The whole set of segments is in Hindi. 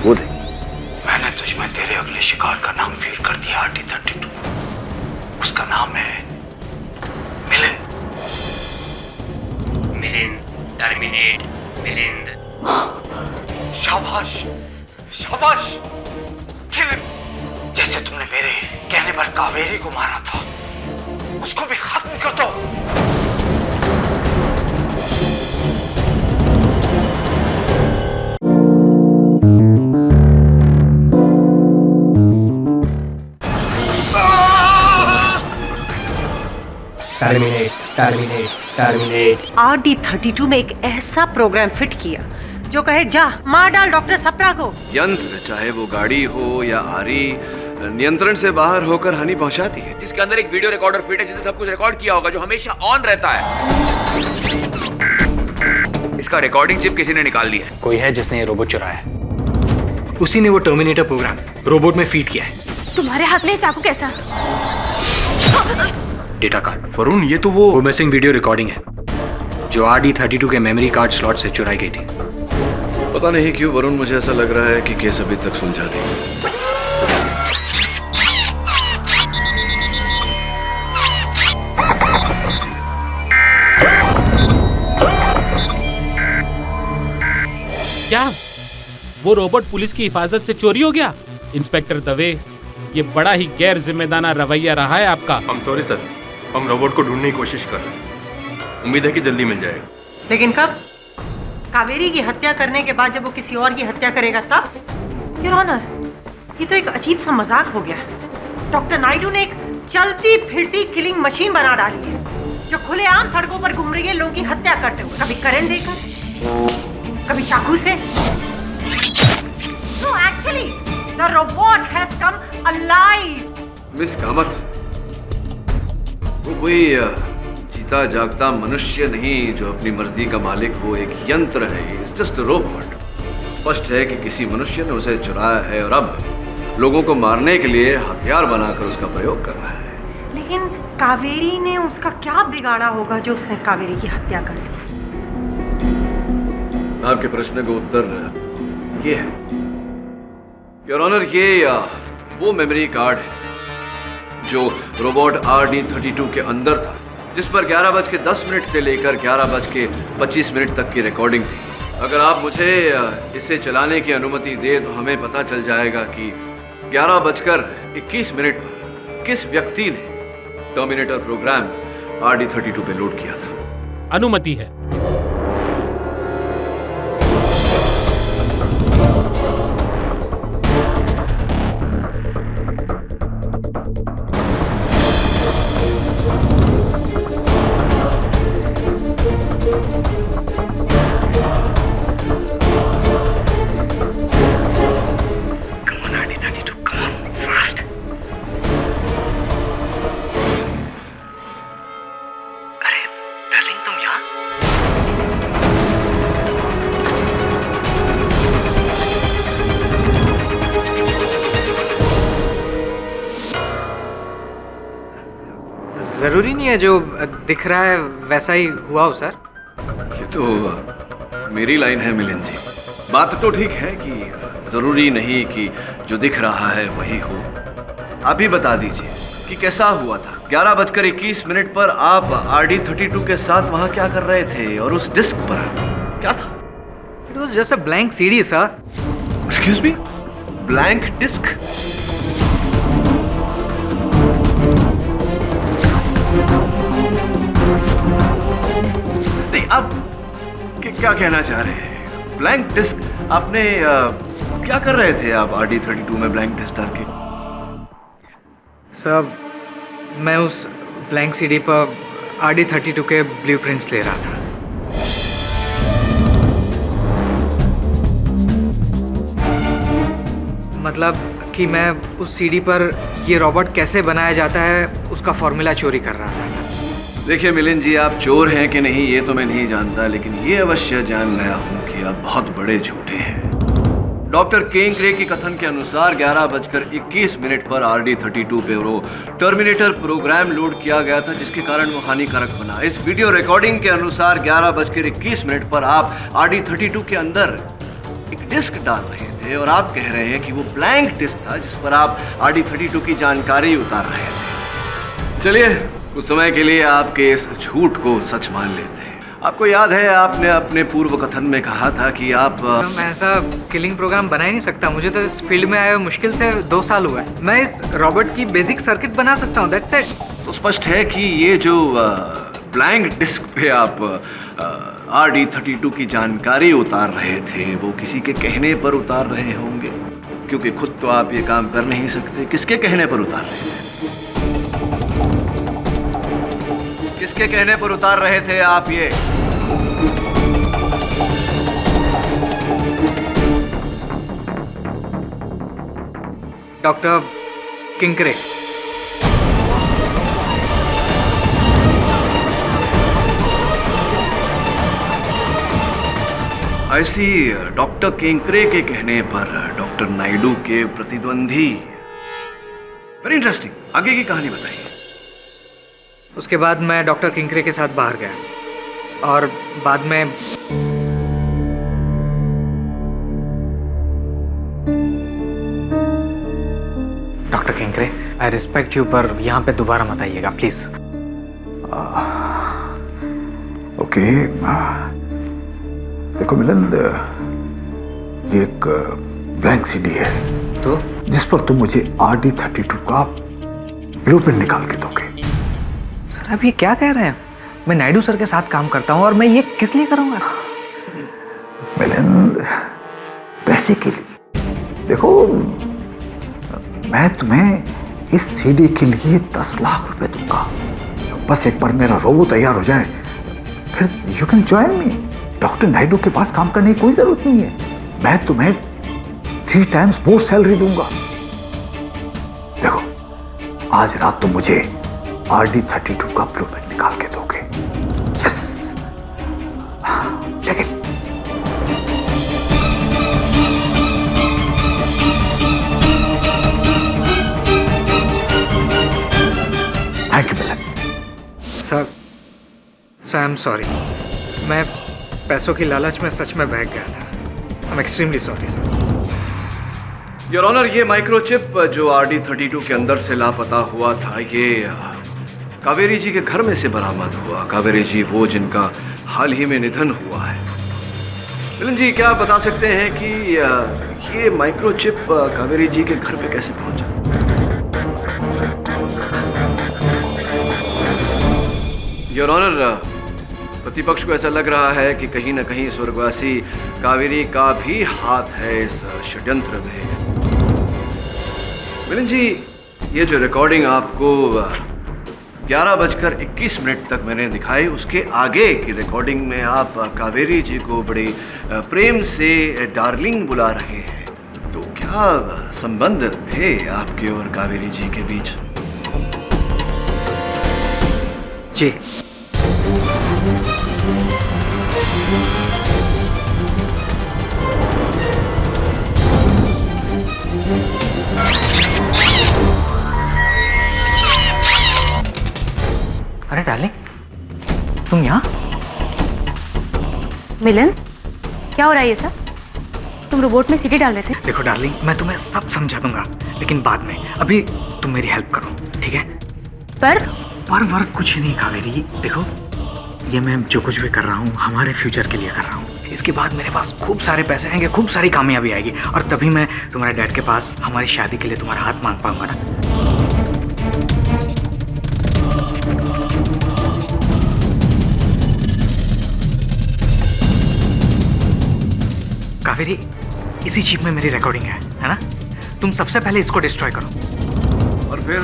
वो देख। मैंने तुझमें तेरे अगले शिकार का नाम फीड कर दिया, RD-32। उसका नाम है मिलिंद। मिलिंद, टर्मिनेट मिलिंद। शाबाश, शाबाश। Kill him. जैसे तुमने मेरे कहने पर कावेरी को मारा था, उसको भी खत्म कर दो। Terminate, terminate, terminate. RD-32 में एक ऐसा प्रोग्राम फिट किया जो कहे जा मार डाल डॉक्टर सप्रा को। यंत्र, चाहे वो गाड़ी हो या आरी, नियंत्रण से बाहर होकर हानि पहुंचाती है। जिसके अंदर एक वीडियो रिकॉर्डर फिट है, जिसने सब कुछ रिकॉर्ड किया होगा, जो हमेशा ऑन रहता है। इसका रिकॉर्डिंग चिप किसी ने निकाल ली है। कोई है जिसने ये रोबोट चुराया है। उसी ने वो टर्मिनेटर प्रोग्राम रोबोट में फीड किया है। तुम्हारे हाथ में चाकू कैसा? Data card. वरुण, ये तो वो मिसिंग वीडियो रिकॉर्डिंग है जो RD-32 के मेमोरी कार्ड स्लॉट से चुराई गई थी। पता नहीं क्यों वरुण, मुझे ऐसा लग रहा है कि केस अभी तक सुलझा नहीं। क्या वो रोबोट पुलिस की हिफाजत से चोरी हो गया? इंस्पेक्टर दवे, ये बड़ा ही गैर जिम्मेदाराना रवैया रहा है आपका। हम सॉरी सर, हम रोबोट को ढूंढने की कोशिश कर रहे हैं। उम्मीद है कि जल्दी मिल जाएगा। लेकिन कब? कावेरी की हत्या करने के बाद जब वो किसी और की हत्या करेगा तब? योर ऑनर, ये तो एक अजीब सा मजाक हो गया। डॉक्टर नायडू ने एक चलती फिरती किलिंग मशीन बना डाली है जो खुलेआम सड़कों पर घूम रही है लोगों की हत्या करते हुए, कभी करंट देकर, कभी चाकू से। No, actually, the robot has come alive. Miss Kamat, वो कोई जीता जागता मनुष्य नहीं जो अपनी मर्जी का मालिक हो, एक यंत्र है। It's just robot. स्पष्ट है कि किसी मनुष्य ने उसे चुराया है और अब लोगों को मारने के लिए हथियार बनाकर उसका प्रयोग कर रहा है। लेकिन कावेरी ने उसका क्या बिगाड़ा होगा जो उसने कावेरी की हत्या कर दी? आपके प्रश्न का उत्तर ये है, योर ऑनर, ये वो मेमोरी कार्ड है जो रोबोट RD-32 के अंदर था, जिस पर 11:10 से लेकर 11:25 तक की रिकॉर्डिंग थी। अगर आप मुझे इसे चलाने की अनुमति दे तो हमें पता चल जाएगा कि 11:21 पर किस व्यक्ति ने टर्मिनेटर प्रोग्राम RD-32 पे लोड किया था। अनुमति है। जरूरी नहीं है जो दिख रहा है वैसा ही हुआ हो सर। ये तो मेरी लाइन है मिलिंद जी। बात तो ठीक है कि जरूरी नहीं कि जो दिख रहा है वही हो। आप ही बता दीजिए कि कैसा हुआ था। 11:21 पर आप RD-32 के साथ वहां क्या कर रहे थे और उस डिस्क पर क्या था? It was just a blank CD, sir. Excuse me? Blank disc? नहीं, आप क्या कहना चाह रहे हैं? Blank disk? आपने क्या कर रहे थे आप RD-32 में ब्लैंक डिस्क डाल के? सर, मैं उस ब्लैंक CD पर RD-32 के ब्लूप्रिंट्स ले रहा था। मतलब कि मैं उस CD पर ये रोबोट कैसे बनाया जाता है उसका फॉर्मूला चोरी कर रहा था। देखिए मिलिंद जी, आप चोर हैं कि नहीं ये तो मैं नहीं जानता, लेकिन ये अवश्य जान गया हूं कि आप बहुत बड़े झूठे हैं। डॉक्टर केंकरे के कथन के अनुसार 11:21 पर RD-32 पे वो टर्मिनेटर प्रोग्राम लोड किया गया था, जिसके कारण वो हानिकारक बना। इस वीडियो रिकॉर्डिंग के अनुसार 11:21 पर आप RD-32 के अंदर एक डिस्क डाल रहे थे। थे और आप कह रहे हैं कि वो ब्लैंक डिस्क था जिस पर आप RD32 की जानकारी उतार रहे थे। चलिए, कुछ समय के लिए आपके इस झूठ को सच मान लेते हैं। आपको याद है आपने अपने पूर्व कथन में कहा था कि आप मैं ऐसा किलिंग प्रोग्राम बना ही नहीं सकता। मुझे तो इस फील्ड में आए हुए मुश्किल से 2 साल हुआ है। मैं इस रॉबोट की बेसिक सर्किट बना सकता हूँ, दैट्स इट। तो स्पष्ट है कि ये जो ब्लैंक डिस्क पे आप RD32 की जानकारी उतार रहे थे वो किसी के कहने पर उतार रहे होंगे, क्योंकि खुद तो आप ये काम कर नहीं सकते। किसके कहने पर उतार रहे थे? किसके कहने पर उतार रहे थे आप ये? डॉक्टर किंकरे। ऐसी डॉक्टर किंकरे के कहने पर डॉक्टर नायडू के प्रतिद्वंदी। वेरी इंटरेस्टिंग, आगे की कहानी बताइए। उसके बाद मैं डॉक्टर किंकरे के साथ बाहर गया और बाद में डॉक्टर किंकरे, आई रिस्पेक्ट यू, पर यहाँ पे दोबारा मत आइएगा प्लीज। ओके, देखो मिलिंद, ये एक ब्लैंक सीडी है तो जिस पर तुम मुझे RD32 का ब्लूप्रिंट निकाल के दोगे। सर आप ये क्या कह रहे हैं? मैं नायडू सर के साथ काम करता हूँ और मैं ये किस लिए करूँगा? मिलिंद, पैसे के लिए। देखो, मैं तुम्हें इस सीडी के लिए 10 लाख रुपए दूंगा। बस एक बार मेरा रोबो तैयार हो जाए, फिर you can join me. Doctor Naidu के पास काम करने की कोई जरूरत नहीं है। मैं तुम्हें 3 टाइम्स मोर सैलरी दूंगा। देखो, आज रात तुम मुझे RD32 का ब्लूप्रिंट निकाल के दोगे। Yes, take it. Thank you Milan. Sir I am sorry. मैं पैसों की लालच में सच में बहक गया था। I am extremely sorry sir. Your honour, ये माइक्रोचिप जो RD32 के अंदर से लापता हुआ था, ये कावेरी जी के घर में से बरामद हुआ। कावेरी जी वो जिनका हाल ही में निधन हुआ है। मिलन जी, क्या आप बता सकते हैं कि ये माइक्रोचिप कावेरी जी के घर पे कैसे पहुंचा? योर ऑनर, प्रतिपक्ष को ऐसा लग रहा है कि कहीं न कहीं स्वर्गवासी कावेरी का भी हाथ है इस षड्यंत्र में। मिलन जी, ये जो रिकॉर्डिंग आपको 11:21 तक मैंने दिखाई, उसके आगे की रिकॉर्डिंग में आप कावेरी जी को बड़े प्रेम से डार्लिंग बुला रहे हैं। तो क्या संबंध थे आपके और कावेरी जी के बीच? जी, अरे डार्लिंग, तुम यहाँ? मिलन, क्या हो रहा है ये सब? तुम रोबोट में सीटी डाल रहे थे? देखो डार्लिंग, मैं तुम्हें सब समझा दूंगा, लेकिन बाद में। अभी तुम मेरी हेल्प करो, ठीक है? पर वर्क कुछ नहीं कावेरी। देखो, ये मैं जो कुछ भी कर रहा हूँ हमारे फ्यूचर के लिए कर रहा हूँ। इसके बाद मेरे पास खूब सारे पैसे आएंगे, खूब सारी कामयाबी आएगी, और तभी मैं तुम्हारे डैड के पास हमारी शादी के लिए तुम्हारा हाथ मांग पाऊंगा ना। कावेरी, इसी चिप में मेरी रिकॉर्डिंग है ना? तुम सबसे पहले इसको डिस्ट्रॉय करो। और फिर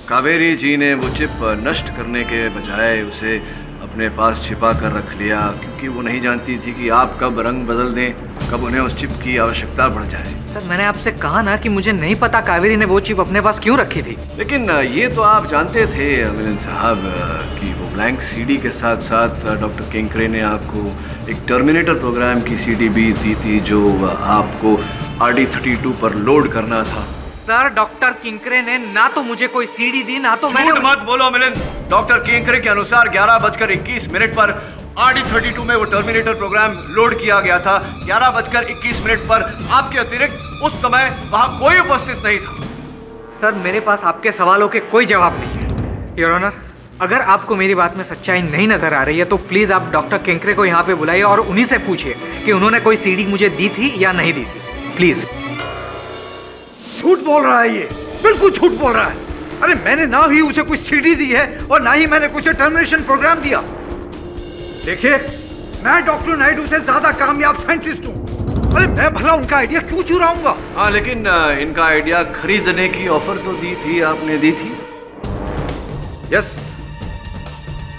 कावेरी जी ने वो चिप नष्ट करने के बजाय उसे अपने पास छिपा कर रख लिया, क्योंकि वो नहीं जानती थी कि आप कब रंग बदल दें, कब उन्हें उस चिप की आवश्यकता पड़ जाए। सर, मैंने आपसे कहा ना कि मुझे नहीं पता कावेरी ने वो चिप अपने पास क्यों रखी थी। लेकिन ये तो आप जानते थे मिलन साहब कि वो ब्लैंक सीडी के साथ साथ डॉक्टर किंकरे ने आपको एक टर्मिनेटर प्रोग्राम की सीडी भी दी थी जो आपको RD32 पर लोड करना था। सर, डॉक्टर किंकरे ने ना तो मुझे कोई सीडी दी, ना तो मैंने। मत बोलो मिलन। डॉक्टर किंकरे के अनुसार 11:21 पर RD32 में वो टर्मिनेटर प्रोग्राम लोड किया गया था 11:21 पर। आपके अतिरिक्त उस समय वहां कोई उपस्थित नहीं था। सर मेरे पास आपके सवालों के कोई जवाब नहीं है योर ऑनर। अगर आपको मेरी बात में सच्चाई नहीं नजर आ रही है तो प्लीज आप डॉक्टर केंकरे को यहाँ पे बुलाइए और उन्हीं से पूछिए कि उन्होंने कोई सीडी मुझे दी थी या नहीं दी थी, प्लीज। झूठ बोल रहा है ये, बिल्कुल झूठ बोल रहा है। अरे मैंने ना ही उसे कुछ सीडी दी है और ना ही मैंने कुछ टर्मिनेशन प्रोग्राम दिया। देखिए मैं डॉक्टर नायडू से ज्यादा कामयाब साइंटिस्ट हूँ। अरे मैं भला उनका आइडिया क्यों चुराऊंगा? हाँ लेकिन इनका आइडिया खरीदने की ऑफर तो दी थी, आपने दी थी। Yes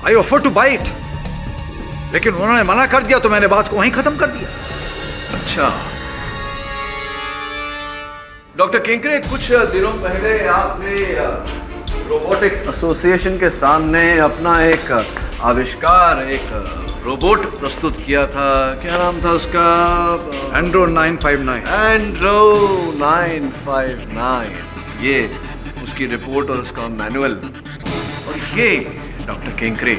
I offer to buy it, लेकिन उन्होंने मना कर दिया तो मैंने बात को वहीं खत्म कर दिया। अच्छा डॉक्टर केंकरे, कुछ दिनों पहले आपने रोबोटिक्स एसोसिएशन के सामने अपना एक आविष्कार, एक रोबोट प्रस्तुत किया था। क्या नाम था उसका? एंड्रो 959। एंड्रो 959, ये उसकी रिपोर्ट और उसका मैनुअल। और ये डॉक्टर केंकरे,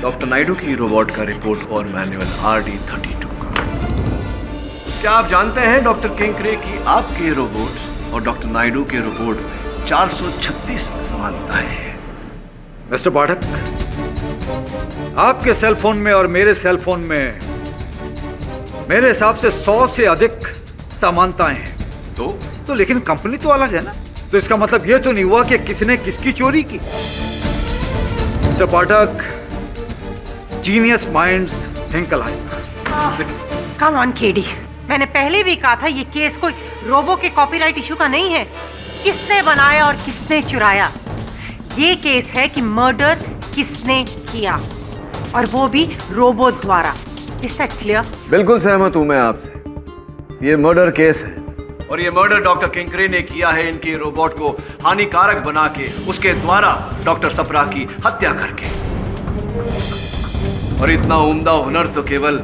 डॉक्टर नायडू की रोबोट का रिपोर्ट और मैनुअल RD32 का। क्या आप जानते हैं डॉक्टर केंकरे की आपके रोबोट और डॉक्टर नायडू के रोबोट में 436 समानताएं हैं। मिस्टर पाठक, आपके सेल फोन में और मेरे सेल फोन में मेरे हिसाब से 100 से अधिक समानताएं हैं। तो लेकिन कंपनी तो अलग है ना, तो इसका मतलब यह तो नहीं हुआ कि किसने किसकी चोरी की। Mister Pathak, genius minds think alike. Come on KD, मैंने पहले भी कहा था ये केस कोई रोबो के कॉपीराइट इशू का नहीं है। किसने बनाया और किसने चुराया, ये केस है कि मर्डर किसने किया, और वो भी रोबो द्वारा। Is that clear? बिल्कुल सहमत हूं मैं आपसे। ये मर्डर केस है और ये मर्डर डॉक्टर केंकरे ने किया है इनके रोबोट को हानिकारक बना के, उसके द्वारा डॉक्टर सप्रा की हत्या करके। और इतना उम्दा हुनर तो केवल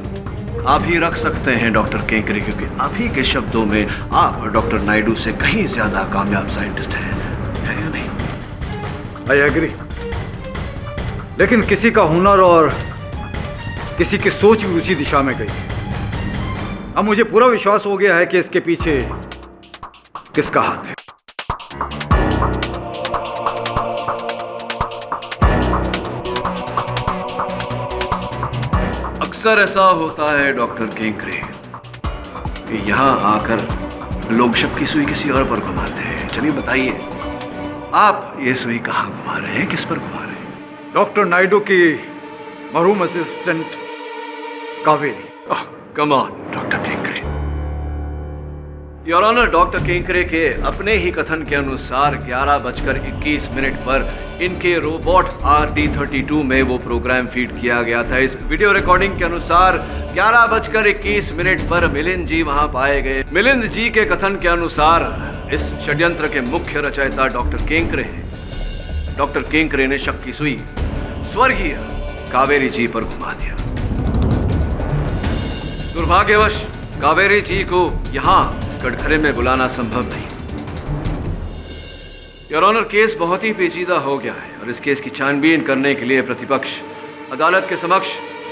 आप ही रख सकते हैं डॉक्टर केंकरे, क्योंकि आप ही के शब्दों में आप डॉक्टर नायडू से कहीं ज्यादा कामयाब साइंटिस्ट हैं, है या नहीं? आई एग्री, लेकिन किसी का हुनर और किसी की सोच भी उसी दिशा में गई। अब मुझे पूरा विश्वास हो गया है कि इसके पीछे किसका हाथ है। अक्सर ऐसा होता है डॉक्टर केंकरे कि यहाँ आकर लोग शक की सुई किसी और पर घुमाते हैं। चलिए बताइए, आप ये सुई कहाँ घुमा रहे हैं, किस पर घुमा रहे हैं? डॉक्टर नायडू की मरहूम assistant Kaveri. Come on doctor Kenkre. Your honour, doctor Kenkre के अपने ही कथन के अनुसार 11:21 पर इनके रोबोट RD32 में वो प्रोग्राम फीड किया गया था। इस वीडियो रिकॉर्डिंग के अनुसार 11:21 पर मिलिंद जी वहां पाए गए। मिलिंद जी के कथन के अनुसार इस षड्यंत्र के मुख्य रचयिता डॉक्टर केंकरे हैं। डॉक्टर केंकरे ने शक की सुई स्वर्गीय कावेरी जी पर घुमा दिया। दुर्भाग्यवश कावेरी जी को यहाँ कटघरे में बुलाना संभव नहीं। योर ऑनर, केस बहुत ही पेचीदा हो गया है और इस केस की छानबीन करने के लिए प्रतिपक्ष अदालत के समक्ष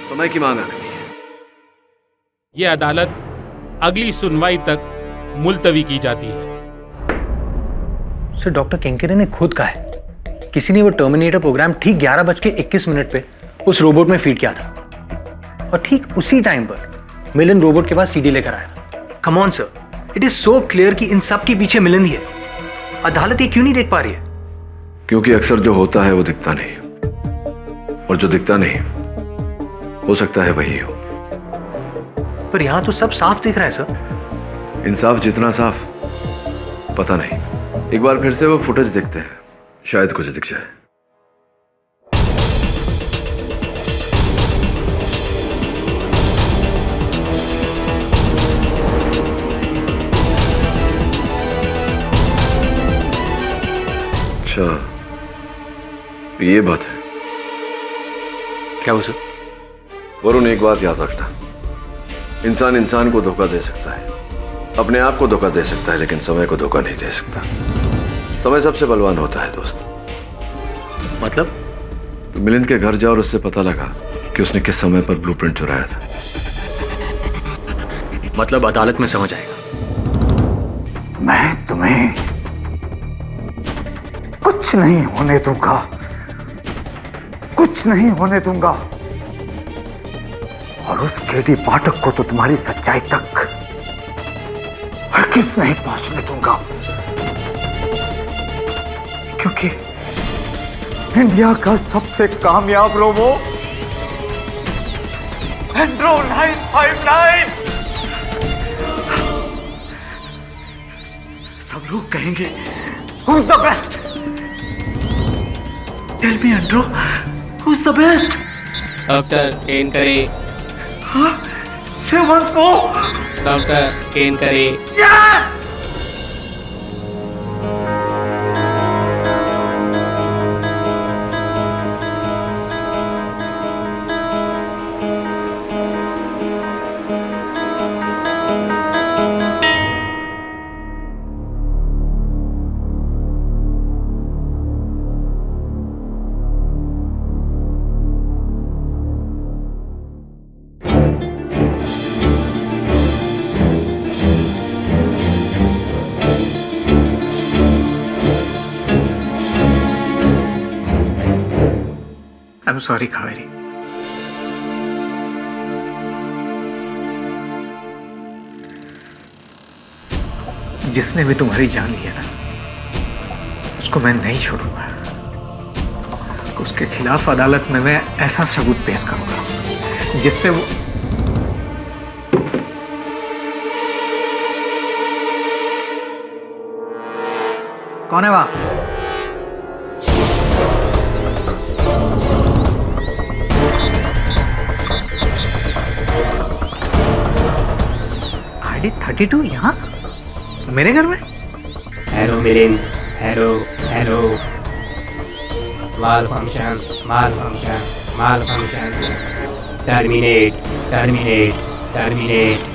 समय की मांग रखती है। ये अदालत अगली सुनवाई तक मुलतवी की जाती है। सर डॉक्टर केंकरे ने खुद कहा है किसी ने वो टर्मिनेटर प्रोग्राम ठीक 11:21 पे उस रोबोट में फीड किया था और ठीक उसी टाइम पर मिलिंद रोबोट के पास सीडी लेकर आया था। Come on sir, it is so clear कि इन सब के पीछे मिलिंद ही है। अदालत ये क्यों नहीं देख पा रही है? क्योंकि अक्सर जो होता है वो दिखता नहीं, और जो दिखता नहीं हो सकता है वही हो। पर यहां तो सब साफ दिख रहा है सर। इंसाफ जितना साफ पता नहीं। एक बार फिर से वो फुटेज देखते हैं, शायद कुछ दिख जाए। अच्छा, ये बात है। क्या वो सर? वरुण, एक बात याद रखना, इंसान इंसान को धोखा दे सकता है, अपने आप को धोखा दे सकता है, लेकिन समय को धोखा नहीं दे सकता। समय सबसे बलवान होता है दोस्त। मतलब? तो मिलिंद के घर जाओ और उससे पता लगा कि उसने किस समय पर ब्लूप्रिंट चुराया था। मतलब अदालत में समझ आएगा। मैं तुम्हें कुछ नहीं होने दूंगा, कुछ नहीं होने दूंगा। और उस केडी पाठक को तो तुम्हारी सच्चाई तक हरगिज़ नहीं पहुंचने दूंगा, क्योंकि इंडिया का सबसे कामयाब रोबो एंड्रो 959 सब लोग कहेंगे Who's the best? Tell me, Andrew, who's the best? Doctor Kenkre. Huh? Say once more. Doctor Kenkre. Yes! I'm sorry, Kaveri. जिसने भी तुम्हारी जान लिया ना, उसको मैं नहीं छोड़ूंगा। उसके खिलाफ अदालत में मैं ऐसा सबूत पेश करूंगा जिससे वो कौन है वहां? आईडी 32 यहाँ मेरे घर में? Hello Milind, hello hello. Malfunction, malfunction, malfunction. Terminate, terminate, terminate.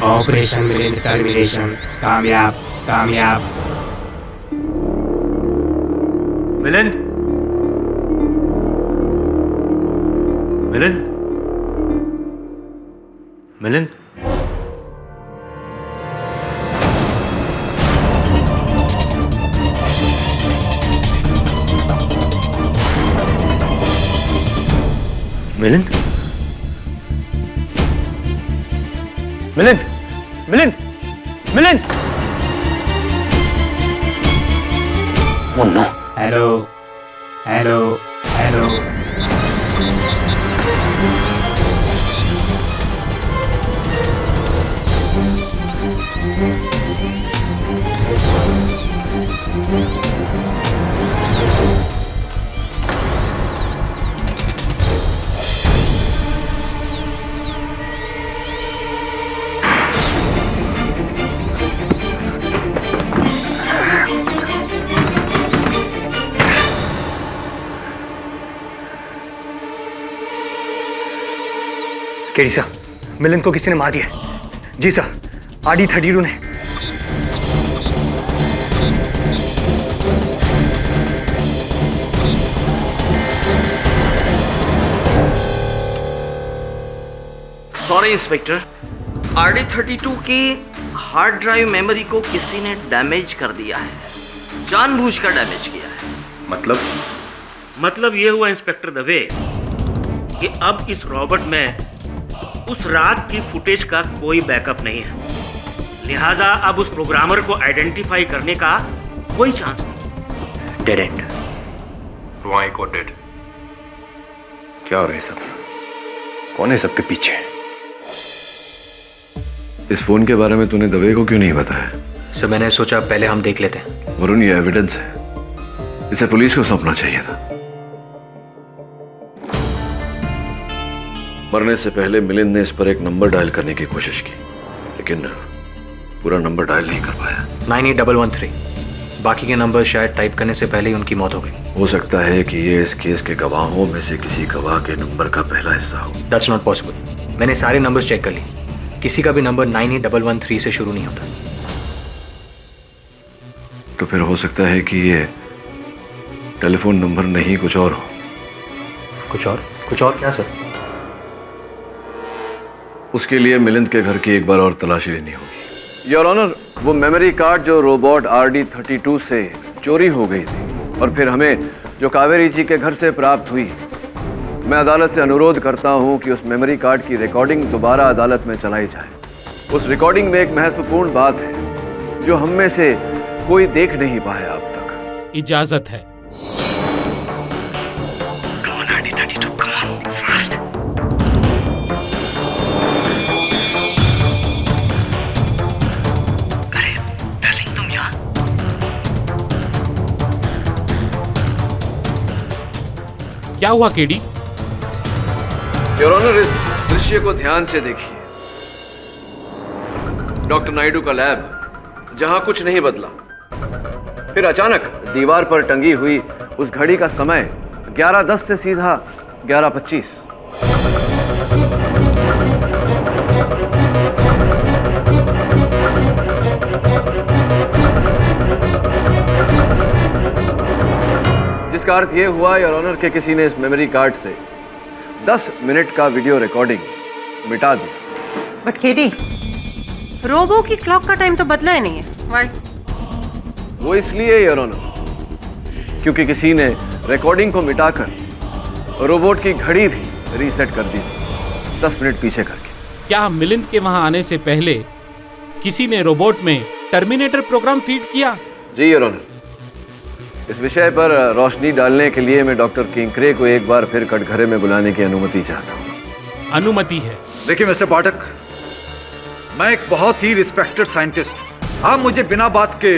Operation Milind termination कामयाब, कामयाब। Milind, Milind, Milind. Milind, Milind, Milind, Milind. Munna, hello hello hello. KD sir, Milind को किसी ने मार दिया। जी सर, आईडी 32 ने। सॉरी इंस्पेक्टर, आरडी 32 की हार्ड ड्राइव मेमोरी को किसी ने डैमेज कर दिया है, जानबूझकर डैमेज किया है। मतलब ये हुआ इंस्पेक्टर दवे कि अब इस रॉबर्ट में उस रात की फुटेज का कोई बैकअप नहीं है, लिहाजा अब उस प्रोग्रामर को आइडेंटिफाई करने का कोई चांस नहीं। Dead and. Why got dead? क्या हो रहा है सब? कौन है सबके पीछे? इस फोन के बारे में तूने दवे को क्यों नहीं बताया? सर मैंने सोचा पहले हम देख लेते हैं। वरुण, ये एविडेंस है, इसे पुलिस को सौंपना चाहिए था। मरने से पहले मिलिंद ने इस पर एक नंबर डायल करने की कोशिश की, लेकिन पूरा नंबर डायल नहीं कर पाया। 98113। बाकी के नंबर शायद टाइप करने से पहले ही उनकी मौत हो गई। हो सकता है कि ये इस केस के गवाहों में से किसी गवाह के नंबर का पहला हिस्सा हो। That's not possible. मैंने सारे नंबर्स चेक कर लिए, किसी का भी नंबर 98113 से शुरू नहीं होता। तो फिर हो सकता है कि ये टेलीफोन नंबर नहीं कुछ और हो। कुछ और? कुछ और क्या सर? उसके लिए मिलिंद के घर की एक बार और तलाशी लेनी होगी। योर ऑनर, वो मेमोरी कार्ड जो रोबोट RD32 से चोरी हो गई थी और फिर हमें जो कावेरी जी के घर से प्राप्त हुई, मैं अदालत से अनुरोध करता हूं कि उस मेमोरी कार्ड की रिकॉर्डिंग दोबारा अदालत में चलाई जाए। उस रिकॉर्डिंग में एक महत्वपूर्ण बात है जो हम में से कोई देख नहीं पाया अब तक। इजाजत है। क्या हुआ केडी? योर ऑनर, इस दृश्य को ध्यान से देखिए। डॉक्टर नायडू का लैब जहां कुछ नहीं बदला, फिर अचानक दीवार पर टंगी हुई उस घड़ी का समय 11:10 से सीधा 11:25। जिसका अर्थ यह हुआ योर ऑनर के किसी ने इस मेमोरी कार्ड से 10 मिनट का वीडियो रिकॉर्डिंग मिटा दिया। बट केडी, रोबो की क्लॉक का टाइम तो बदला ही नहीं है। Why? वो इसलिए योर ऑनर क्योंकि किसी ने रिकॉर्डिंग को मिटाकर रोबोट की घड़ी भी रीसेट कर दी, 10 मिनट पीछे करके। क्या मिलिंद के वहां आने से पहले किसी ने रोबोट में टर्मिनेटर प्रोग्राम फीड किया? जी योर ऑनर, इस विषय पर रोशनी डालने के लिए मैं डॉक्टर किंकरे को एक बार फिर कटघरे में बुलाने की अनुमति चाहता हूँ। अनुमति है। देखिए मिस्टर पाठक, मैं एक बहुत ही रिस्पेक्टेड साइंटिस्ट, आप मुझे बिना बात के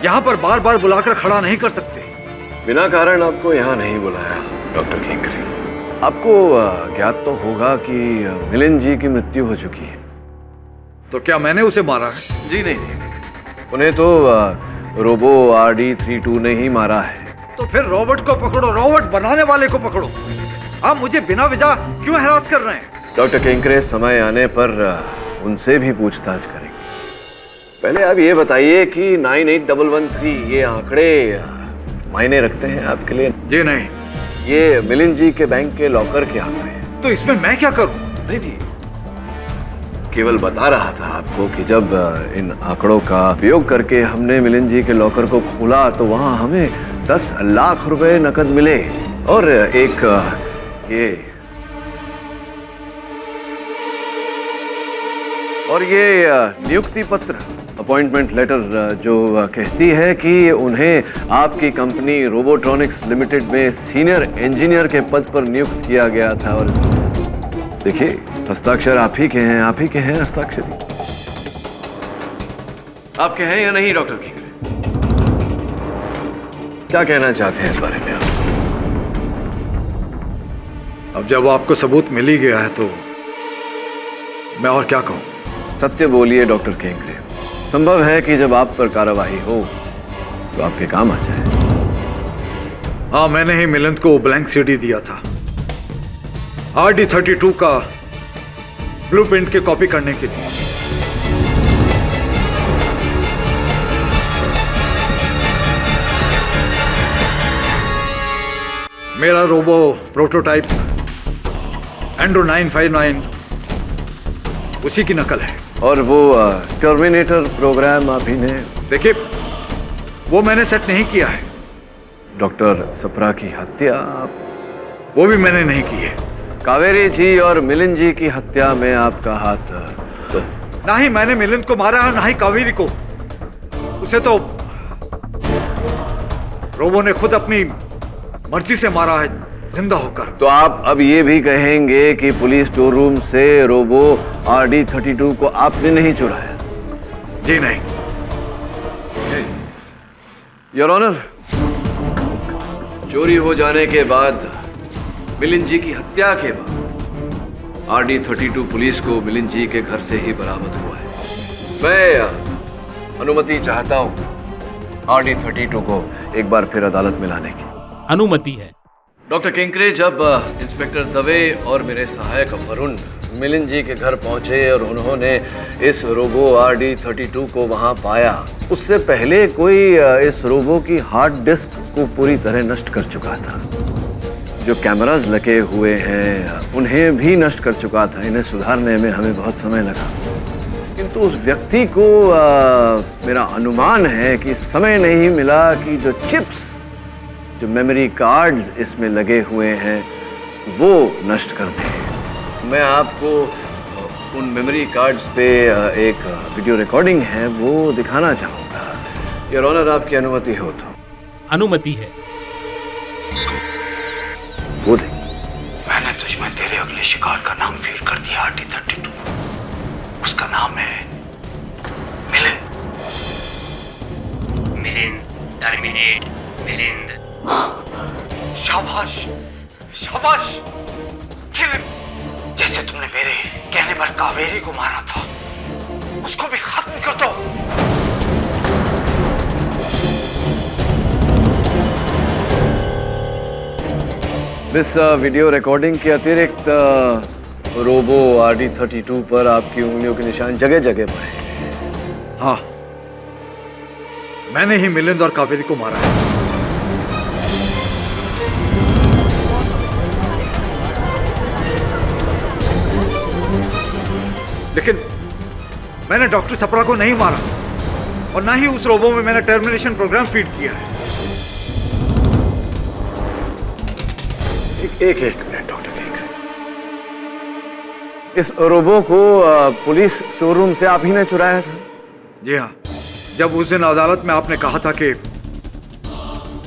यहाँ पर बार बार बुलाकर खड़ा नहीं कर सकते। बिना कारण आपको यहाँ नहीं बुलाया डॉक्टर किंकरे। आपको ज्ञात तो होगा कि मिलिंद जी की मृत्यु हो चुकी है। तो क्या मैंने उसे मारा है? जी नहीं, उन्हें तो रोबो RD32 ने ही मारा है। तो फिर रोबोट को पकड़ो, रोबोट बनाने वाले को पकड़ो। आप मुझे बिना वजह क्यों हरास कर रहे हैं? डॉक्टर किंकरे, समय आने पर उनसे भी पूछताछ करेंगे। पहले आप ये बताइए कि 98113 ये आंकड़े मायने रखते हैं आपके लिए? जी नहीं। ये मिलिंद जी के बैंक के लॉकर के आंकड़े हैं। तो इसमें मैं क्या करूं? नहीं जी, केवल बता रहा था आपको कि जब इन आंकड़ों का उपयोग करके हमने मिलिंद जी के लॉकर को खोला तो वहां हमें 10 लाख रुपए नकद मिले और एक ये नियुक्ति पत्र, अपॉइंटमेंट लेटर, जो कहती है कि उन्हें आपकी कंपनी रोबोट्रॉनिक्स लिमिटेड में सीनियर इंजीनियर के पद पर नियुक्त किया गया था। और देखिए, हस्ताक्षर आप ही के हैं, आप ही के हैं हस्ताक्षरी। आपके हैं या नहीं डॉक्टर किंकरे? क्या कहना चाहते हैं इस बारे में आप? अब जब आपको सबूत मिल ही गया है तो मैं और क्या कहूं? सत्य बोलिए डॉक्टर किंकरे। संभव है कि जब आप पर कार्रवाई हो तो आपके काम आ जाए। हाँ, मैंने ही मिलिंद को ब्लैंक सीडी दिया था RD32 का ब्लूप्रिंट की कॉपी करने के लिए। मेरा रोबो प्रोटोटाइप एंड्रो 959 उसी की नकल है। और वो टर्मिनेटर प्रोग्राम आप ही ने? देखिए, वो मैंने सेट नहीं किया है। डॉक्टर सप्रा की हत्या? वो भी मैंने नहीं की है। कावेरी जी और मिलिंद जी की हत्या में आपका हाथ? तो ना ही मैंने मिलिंद को मारा है, ना ही कावेरी को। उसे तो रोबो ने खुद अपनी मर्जी से मारा है, जिंदा होकर। तो आप अब ये भी कहेंगे कि पुलिस स्टोर रूम से रोबो RD32 को आपने नहीं चुराया? जी नहीं। योर ऑनर, चोरी हो जाने के बाद, मिलिंद जी की हत्या के बाद RD32 पुलिस को मिलिंद जी के घर से ही बरामद हुआ है। मैं अनुमति चाहता हूं RD32 को एक बार फिर अदालत में लाने की। अनुमति है। डॉक्टर केंकरे, जब इंस्पेक्टर दवे और मेरे सहायक वरुण मिलिंद जी के घर पहुंचे और उन्होंने इस रोबो RD32 को वहां पाया, उससे पहले कोई इस रोबो की हार्ड डिस्क को पूरी तरह नष्ट कर चुका था। जो कैमरास लगे हुए हैं उन्हें भी नष्ट कर चुका था। इन्हें सुधारने में हमें बहुत समय लगा, किंतु उस व्यक्ति को मेरा अनुमान है कि समय नहीं मिला कि जो चिप्स, जो मेमोरी कार्ड्स इसमें लगे हुए हैं वो नष्ट कर दें। मैं आपको उन मेमोरी कार्ड्स पे एक वीडियो रिकॉर्डिंग है वो दिखाना चाहूँगा। योर ऑनर, आपकी अनुमति हो तो? अनुमति है। वो देख, मैंने तुझ में तेरे अगले शिकार का नाम फीड कर दिया, RD32। उसका नाम है मिलिंद। मिलिंद, टर्मिनेट मिलिंद। शाबाश, शाबाश। जैसे तुमने मेरे कहने पर कावेरी को मारा था, उसको भी खत्म कर दो। इस वीडियो रिकॉर्डिंग के अतिरिक्त रोबो RD32 पर आपकी उंगलियों के निशान जगह जगह पर हैं। हाँ, मैंने ही मिलिंद और कावेरी को मारा है। लेकिन मैंने डॉक्टर छपरा को नहीं मारा और ना ही उस रोबो में मैंने टर्मिनेशन प्रोग्राम फीड किया है। एक मिनट डॉक्टर केंकरे, इस रोबो को पुलिस शोरूम से आप ही ने चुराया था? जी हाँ। जब उस दिन अदालत में आपने कहा था कि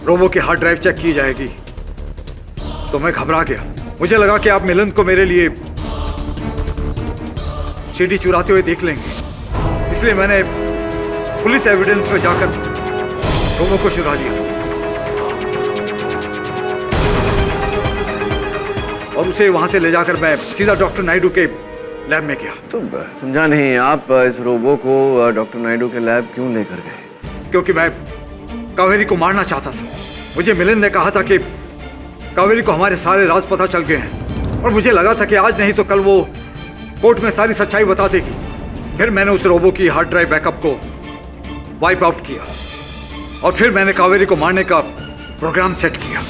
रोबो की हार्ड ड्राइव चेक की जाएगी, तो मैं घबरा गया। मुझे लगा कि आप मिलिंद को मेरे लिए सीडी चुराते हुए देख लेंगे, इसलिए मैंने पुलिस एविडेंस में जाकर रोबो को चुरा लिया और उसे वहां से ले जाकर मैं सीधा डॉक्टर नायडू के लैब में गया। तो समझा नहीं, आप इस रोबो को डॉक्टर नायडू के लैब क्यों लेकर गए? क्योंकि मैं कावेरी को मारना चाहता था। मुझे मिलिंद ने कहा था कि कावेरी को हमारे सारे राज पता चल गए हैं और मुझे लगा था कि आज नहीं तो कल वो कोर्ट में सारी सच्चाई बता देगी। फिर मैंने उस रोबो की हार्ड ड्राइव बैकअप को वाइप आउट किया और फिर मैंने कावेरी को मारने का प्रोग्राम सेट किया।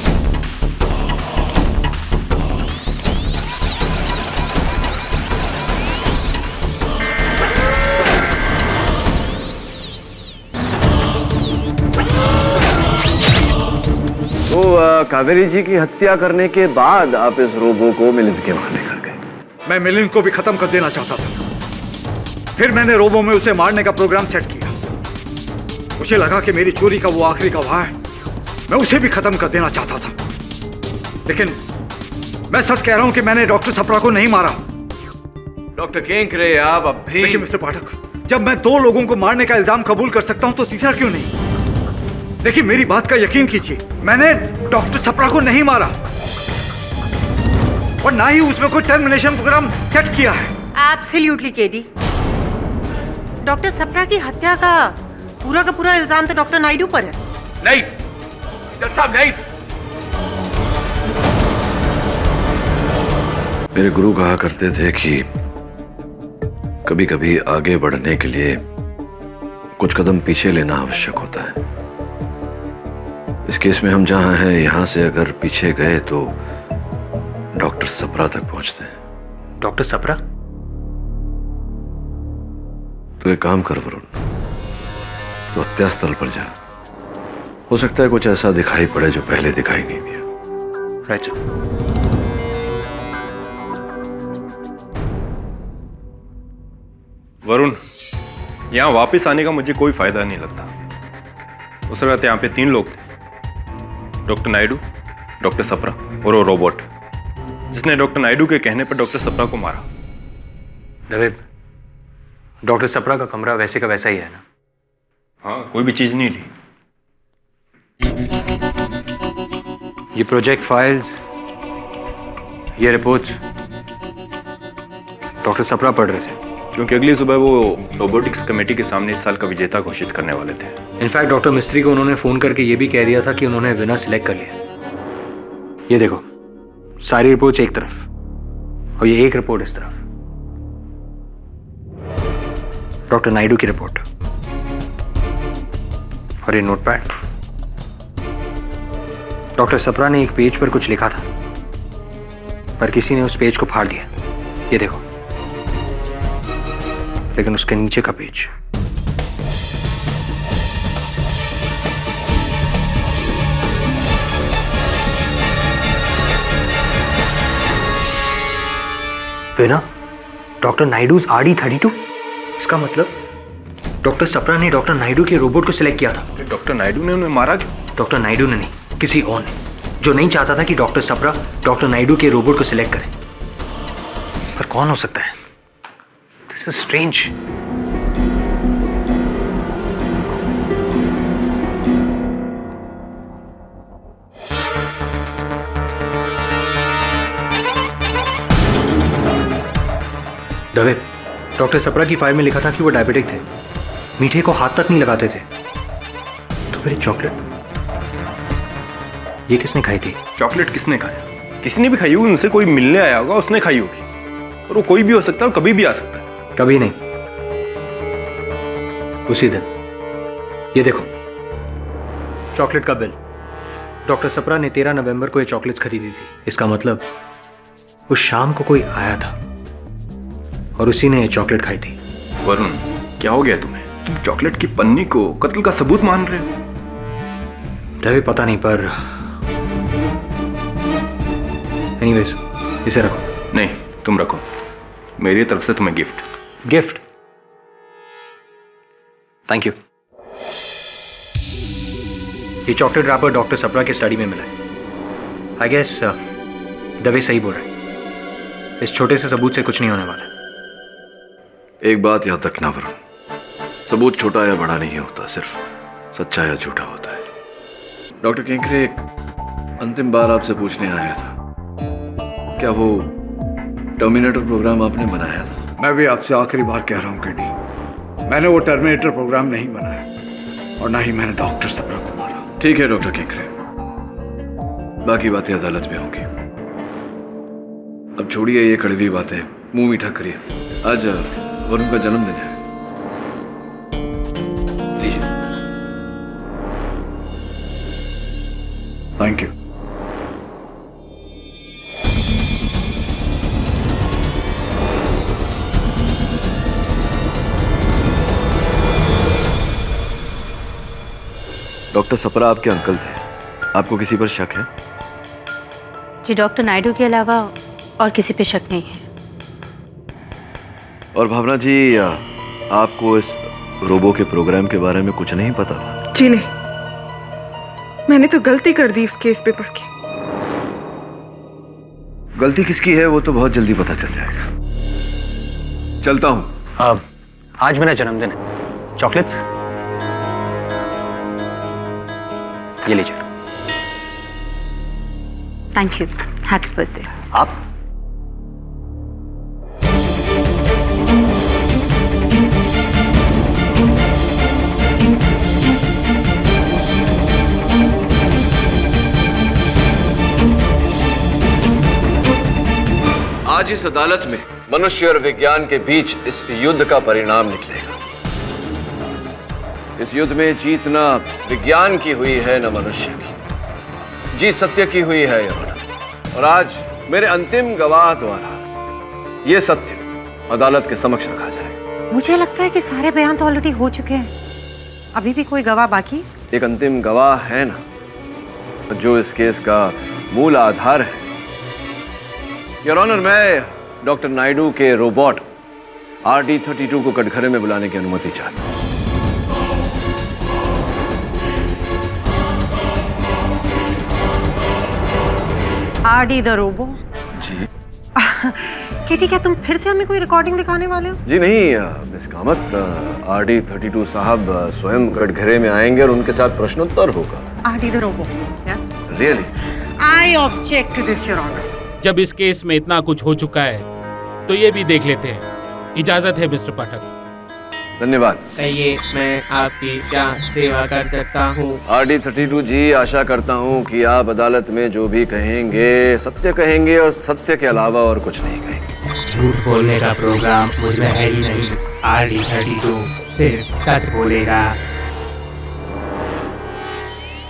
तो कावेरी जी की हत्या करने के बाद आप इस रोबो को मिलिंद के वहां लेकर गए? मैं मिलिंद को भी खत्म कर देना चाहता था। फिर मैंने रोबो में उसे मारने का प्रोग्राम सेट किया। मुझे लगा कि मेरी चोरी का वो आखिरी गवाह है, मैं उसे भी खत्म कर देना चाहता था। लेकिन मैं सच कह रहा हूं कि मैंने डॉक्टर छपरा को नहीं मारा। डॉक्टर केंकरे, आप अब भी... देखिए मिस्टर पाठक, जब मैं 2 लोगों को मारने का इल्जाम कबूल कर सकता हूं तो तीसरा क्यों नहीं? देखिए मेरी बात का यकीन कीजिए, मैंने डॉक्टर छपरा को नहीं मारा और ना ही उसमें कोई टर्मिनेशन प्रोग्राम सेट किया है। एब्सोल्युटली केडी, डॉक्टर छपरा की हत्या का पूरा इल्जाम तो डॉक्टर नायडू पर है। नहीं डॉक्टर साहब, नहीं। मेरे गुरु कहा करते थे कि कभी कभी आगे बढ़ने के लिए कुछ कदम पीछे लेना आवश्यक होता है। इस केस में हम जहां हैं, यहां से अगर पीछे गए तो डॉक्टर छपरा तक पहुंचते हैं। डॉक्टर छपरा? तो एक काम कर वरुण, तो हत्यास्थल पर जा। हो सकता है कुछ ऐसा दिखाई पड़े जो पहले दिखाई नहीं दिया। राइट। वरुण, यहाँ वापस आने का मुझे कोई फायदा नहीं लगता। उस वक्त यहाँ पे 3 लोग थे, डॉक्टर नायडू, डॉक्टर सप्रा और वो रोबोट जिसने डॉक्टर नायडू के कहने पर डॉक्टर सप्रा को मारा। दवे, डॉक्टर सप्रा का कमरा वैसे का वैसा ही है ना? हाँ, कोई भी चीज नहीं ली। ये प्रोजेक्ट फाइल्स, ये रिपोर्ट्स डॉक्टर सप्रा पढ़ रहे थे क्योंकि अगली सुबह वो रोबोटिक्स कमेटी के सामने इस साल का विजेता घोषित करने वाले थे। इनफैक्ट डॉक्टर मिस्त्री को उन्होंने फोन करके ये भी कह दिया था कि उन्होंने विनर सिलेक्ट कर लिया। ये देखो, सारी रिपोर्ट्स एक तरफ और ये एक रिपोर्ट इस तरफ, डॉक्टर नायडू की रिपोर्ट। और ये नोटपैड, डॉक्टर सप्रा ने एक पेज पर कुछ लिखा था पर किसी ने उस पेज को फाड़ दिया। ये देखो, लेकिन उसके नीचे का page winner doctor Naidu's RD32। इसका मतलब डॉक्टर सप्रा ने डॉक्टर नायडू के रोबोट को सिलेक्ट किया था। डॉक्टर नायडू ने उन्हें मारा क्यों? डॉक्टर नायडू ने नहीं, किसी और ने, जो नहीं चाहता था कि डॉक्टर सप्रा डॉक्टर नायडू के रोबोट को सिलेक्ट करे। पर कौन हो सकता है? This is strange. Dave, doctor Sapra की फाइल में लिखा था कि वो डायबिटिक थे, मीठे को हाथ तक नहीं लगाते थे। तो फिर चॉकलेट ये किसने खाई थी? चॉकलेट किसने खाया? किसी ने भी खाई होगी, उनसे कोई मिलने आया होगा, उसने खाई होगी। और वो कोई भी हो सकता है, कभी भी आ सकता है। कभी नहीं, उसी दिन। ये देखो, चॉकलेट का बिल। डॉक्टर सप्रा ने 13 नवंबर को ये चॉकलेट्स खरीदी थी। इसका मतलब उस शाम को कोई आया था और उसी ने चॉकलेट खाई थी। वरुण, क्या हो गया तुम्हें? तुम चॉकलेट की पन्नी को कत्ल का सबूत मान रहे हो? तभी पता नहीं, पर एनीवेज इसे रखो। नहीं, तुम रखो, मेरी तरफ से तुम्हें गिफ्ट। गिफ्ट? Thank you. ये चॉकलेट रैपर डॉक्टर सप्रा के स्टडी में मिला है। आई गेस दवे सही बोल रहे हैं, इस छोटे से सबूत से कुछ नहीं होने वाला। एक बात याद रखना वरुण, सबूत छोटा या बड़ा नहीं होता, सिर्फ सच्चा या झूठा होता है। डॉक्टर केंकरे, एक अंतिम बार आपसे पूछने आया था, क्या वो टर्मिनेटर प्रोग्राम आपने बनाया था? मैं भी आपसे आखिरी बार कह रहा हूँ केडी, मैंने वो टर्मिनेटर प्रोग्राम नहीं बनाया और ना ही मैंने डॉक्टर सप्रा को मारा। ठीक है डॉक्टर केंकरे, बाकी बातें अदालत में होंगी। अब छोड़िए ये कड़वी बातें, मुंह मीठा करिए। आज वरुण का जन्मदिन है, लीजिए। Thank you. डॉक्टर सप्रा आपके अंकल थे, आपको किसी पर शक है? जी, डॉक्टर नायडू के अलावा और किसी पे शक नहीं है। और भावना जी, आपको इस रोबो के प्रोग्राम के बारे में कुछ नहीं पता था? जी नहीं, मैंने तो गलती कर दी इस केस पे पढ़ के। गलती किसकी है वो तो बहुत जल्दी पता चल जाएगा। चलता हूं। आज मेरा जन्मदिन है, चॉकलेट्स ये लीजिए। Thank you, happy birthday. आप? आज इस अदालत में मनुष्य और विज्ञान के बीच इस युद्ध का परिणाम निकलेगा। इस युद्ध में जीत न विज्ञान की हुई है न मनुष्य की, जीत सत्य की हुई है यह। और आज मेरे अंतिम गवाह द्वारा यह सत्य अदालत के समक्ष रखा जाएगा। मुझे लगता है कि सारे बयान तो ऑलरेडी हो चुके हैं, अभी भी कोई गवाह बाकी? एक अंतिम गवाह है ना, जो इस केस का मूल आधार है। योर ऑनर, मैं डॉक्टर नायडू के रोबोट RD32 को कटघरे में बुलाने की अनुमति चाहता हूं। RD the robo. जी केटी, क्या तुम फिर से हमें कोई रिकॉर्डिंग दिखाने वाले हो? जी नहीं मिस कामत, RD32 साहब स्वयं कटघरे में आएंगे और उनके साथ प्रश्नोत्तर होगा। RD the robo. Really? I object to this your honour. जब इस केस में इतना कुछ हो चुका है तो ये भी देख लेते हैं। इजाजत है मिस्टर पाठक। धन्यवाद। कहिए, मैं आपकी क्या सेवा कर सकता हूँ? RD32 जी, आशा करता हूँ कि आप अदालत में जो भी कहेंगे सत्य कहेंगे और सत्य के अलावा और कुछ नहीं कहेंगे। झूठ बोलने का प्रोग्राम मुझमें है ही नहीं। RD32 सिर्फ सच बोलेगा।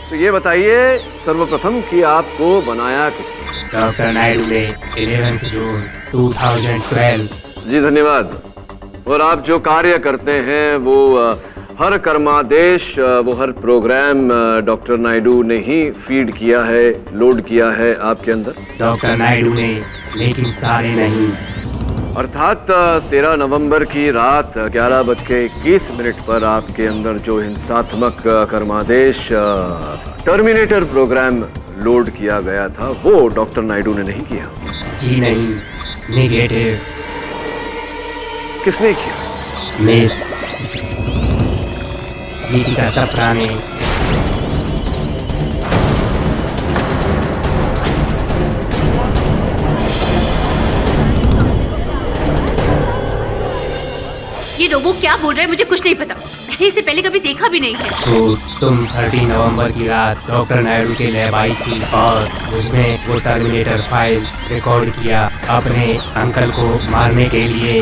तो ये बताइए सर्वप्रथम कि आपको बनाया किसने? डॉक्टर नायडू ने 11 जून 2012। जी धन्यवाद। और आप जो कार्य करते हैं वो हर कर्मादेश, वो हर प्रोग्राम डॉक्टर नायडू ने ही फीड किया है, लोड किया है आपके अंदर? डॉक्टर नायडू ने, लेकिन सारे नहीं। अर्थात 13 नवंबर की रात 11:21 पर आपके अंदर जो हिंसात्मक कर्मादेश टर्मिनेटर प्रोग्राम लोड किया गया था वो डॉक्टर नायडू ने नहीं किया? जी नहीं, नेगेटिव। किसने किया? मिस गीतिका सप्रा ने। ये रोबो क्या बोल रहा है मुझे कुछ नहीं पता। मैंने इसे पहले कभी देखा भी नहीं है। तो तुम 30 नवंबर की रात डॉक्टर नायडू के लैब आई थी और उसमें वो टर्मिनेटर फाइल रिकॉर्ड किया अपने अंकल को मारने के लिए।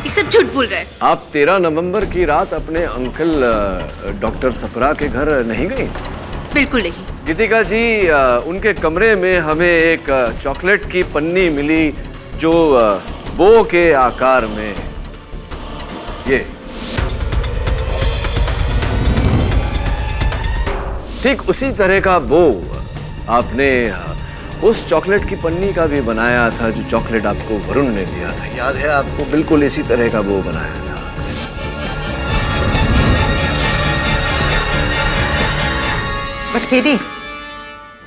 ये सब झूठ बोल रहा है। आप 13 नवंबर की रात अपने अंकल डॉक्टर सप्रा के घर नहीं गई? बिल्कुल नहीं। गीतिका जी, उनके कमरे में हमें एक चॉकलेट की पन्नी मिली जो बो के आकार में, ये ठीक उसी तरह का बो आपने उस चॉकलेट की पन्नी का भी बनाया था जो चॉकलेट आपको वरुण ने दिया था। याद है आपको? बिल्कुल इसी तरह का बो बनाया था। बट केटी,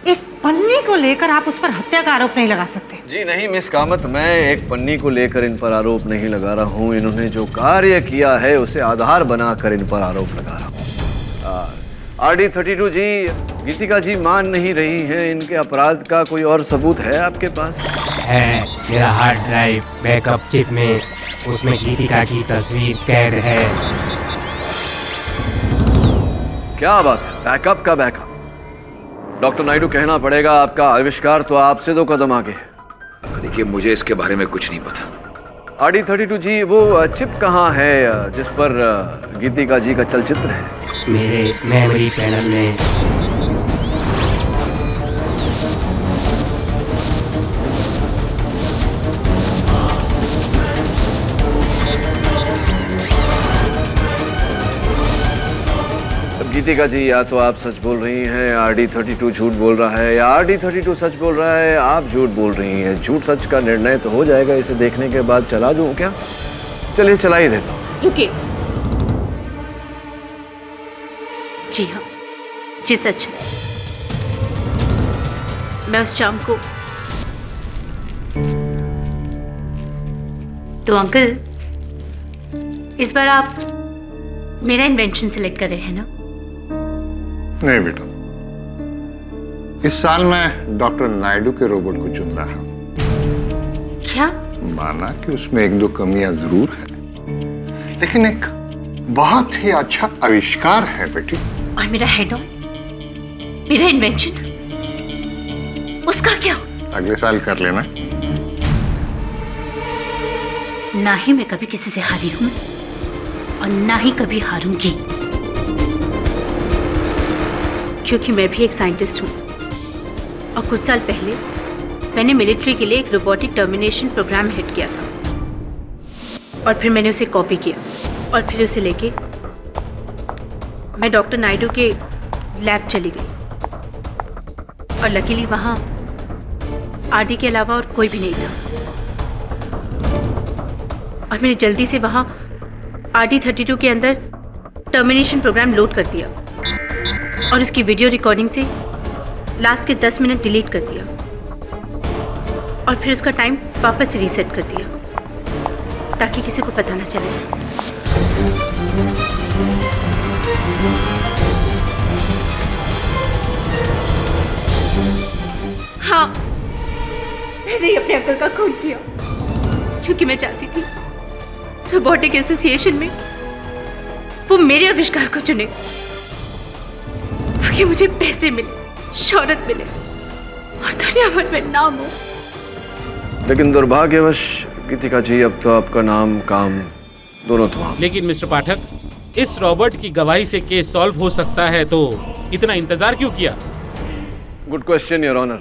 एक पन्नी को लेकर आप उस पर हत्या का आरोप नहीं लगा सकते। जी नहीं मिस कामत, मैं एक पन्नी को लेकर इन पर आरोप नहीं लगा रहा हूँ। इन्होंने जो कार्य किया है उसे आधार बनाकर इन पर आरोप लगा रहा हूँ। RD32 जी, गीतिका जी मान नहीं रही हैं। इनके अपराध का कोई और सबूत है आपके पास? है, मेरा हार्ड ड्राइव बैकअप चिप में, उसमें गीतिका की तस्वीर कैद है। क्या बात है, बैकअप का बैकअप? डॉक्टर नायडू, कहना पड़ेगा आपका आविष्कार तो आपसे 2 कदम आगे है। देखिए, मुझे इसके बारे में कुछ नहीं पता। RD32 जी, वो चिप कहाँ है जिस पर गीतिका जी का चलचित्र है? मेरे मेमोरी पैनल में। गीतिका जी, या तो आप सच बोल रही हैं, RD32 झूठ बोल रहा है, या RD32 सच बोल रहा है, आप झूठ बोल रही हैं। झूठ सच का निर्णय तो हो जाएगा इसे देखने के बाद। चला दूं क्या? चलिए चला ही देता हूँ। रुकिए। जी हाँ, जी सच है। मैं उस शाम को तो अंकल, इस बार आप मेरा इन्वेंशन सिलेक्ट कर रहे हैं ना? नहीं बेटा, इस साल मैं डॉक्टर नायडू के रोबोट को चुन रहा हूं। क्या? माना कि उसमें 1-2 कमियां जरूर है, लेकिन एक बहुत ही अच्छा आविष्कार है बेटी। और मेरा हेड ऑन, मेरा इन्वेंशन, उसका क्या? अगले साल कर लेना। ना ही मैं कभी किसी से हारी हूं और ना ही कभी हारूंगी, क्योंकि मैं भी एक साइंटिस्ट हूँ और कुछ साल पहले मैंने मिलिट्री के लिए एक रोबोटिक टर्मिनेशन प्रोग्राम हेड किया था और फिर मैंने उसे कॉपी किया और फिर उसे लेके मैं डॉक्टर नायडू के लैब चली गई और लकीली वहाँ RD के अलावा और कोई भी नहीं था और मैंने जल्दी से वहाँ RD32 के अंदर टर्मिनेशन प्रोग्राम लोड कर दिया और उसकी वीडियो रिकॉर्डिंग से लास्ट के 10 मिनट डिलीट कर दिया और फिर उसका टाइम वापस से रीसेट कर दिया ताकि किसी को पता ना चले। हाँ, मैंने ही अपने अंकल का खून किया क्योंकि मैं चाहती थी रोबोटिक एसोसिएशन में वो मेरे आविष्कार को चुने ताकि मुझे पैसे मिले, शोहरत मिले और दुनिया भर में नाम हो। लेकिन दुर्भाग्यवश गीतिका जी, अब तो आपका नाम काम दोनों तमाम। लेकिन मिस्टर पाठक, इस रॉबर्ट की गवाही से केस सॉल्व हो सकता है, तो इतना इंतजार क्यों किया? Good question your honour.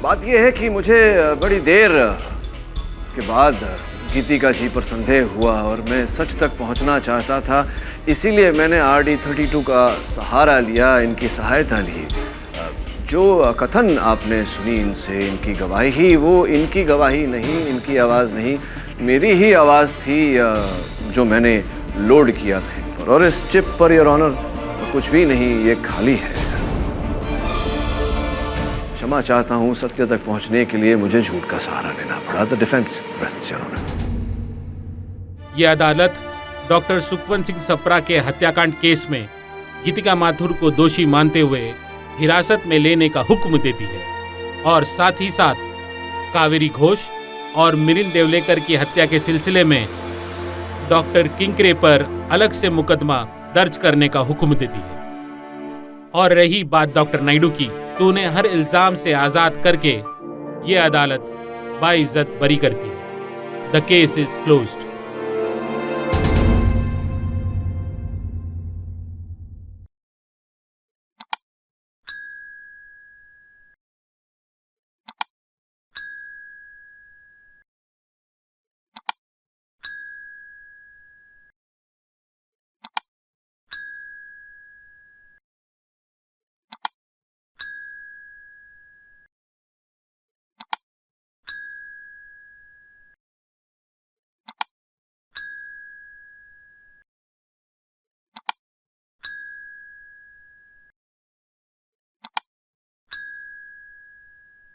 बात यह है कि मुझे बड़ी देर के बाद गीतिका जी पर संदेह हुआ और मैं सच तक पहुंचना चाहता था, इसीलिए मैंने RD32 का सहारा लिया, इनकी सहायता ली। जो कथन आपने सुनी इनसे, इनकी गवाही ही, वो इनकी गवाही नहीं, इनकी आवाज़ नहीं, मेरी ही आवाज़ थी जो मैंने लोड किया था। और इस चिप पर योर ऑनर कुछ भी नहीं, ये खाली है। क्षमा चाहता हूँ, सत्य तक पहुँचने के लिए मुझे झूठ का सहारा लेना पड़ा। The defence rests your honour. यह अदालत डॉक्टर सुखवंत सिंह सप्रा के हत्याकांड केस में गीतिका माथुर को दोषी मानते हुए हिरासत में लेने का हुक्म देती है और साथ ही साथ कावेरी घोष और मिलिंद देवलेकर की हत्या के सिलसिले में डॉक्टर किंकरे पर अलग से मुकदमा दर्ज करने का हुक्म देती है। और रही बात डॉक्टर नायडू की, तो उन्हें हर इल्जाम से आजाद करके ये अदालत बाइज्जत बरी करती है। The case is closed.